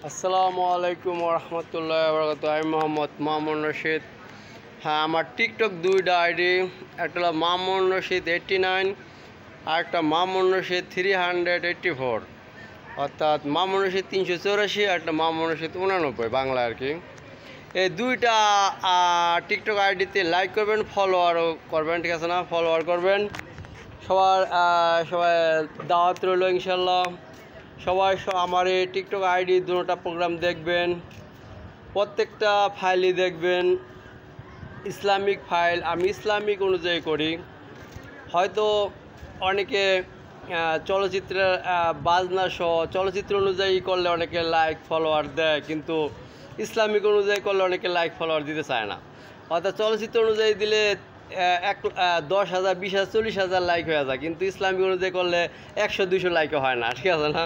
আসসালামু আলাইকুম রহমতুল্লাহ বরকাত। আমি মোহাম্মদ মামুন রশিদ। হ্যাঁ, আমার টিকটক দুইটা আইডি, একটা হলো মামুন রশিদ 89 আর একটা মামুন রশিদ 384, অর্থাৎ মামুন রশিদ 384 আর একটা মামুন রশিদ 89 বাংলা আর কি। এই দুইটা টিকটক আইডিতে লাইক করবেন, ফলোয়ারও করবেন, ঠিক আছে না? ফলোয়ার করবেন। সবাই দাওয়াত রইল ইনশাল্লাহ। সবাই আমার এই টিকটক আইডি দুটোটা প্রোগ্রাম দেখবেন, প্রত্যেকটা ফাইলই দেখবেন ইসলামিক ফাইল। আমি ইসলামিক অনুযায়ী করি। হয়তো অনেকে চলচ্চিত্রের বাজনা সহ চলচ্চিত্র অনুযায়ী করলে অনেকে লাইক ফলোয়ার দেয়, কিন্তু ইসলামিক অনুযায়ী করলে অনেকে লাইক ফলোয়ার দিতে চায় না। অর্থাৎ চলচ্চিত্র অনুযায়ী দিলে 10,000, 20,000, 40,000 লাইক হয়ে যায়, কিন্তু ইসলামিক অনুযায়ী করলে 100-200 লাইকও হয় না, ঠিক আছে না?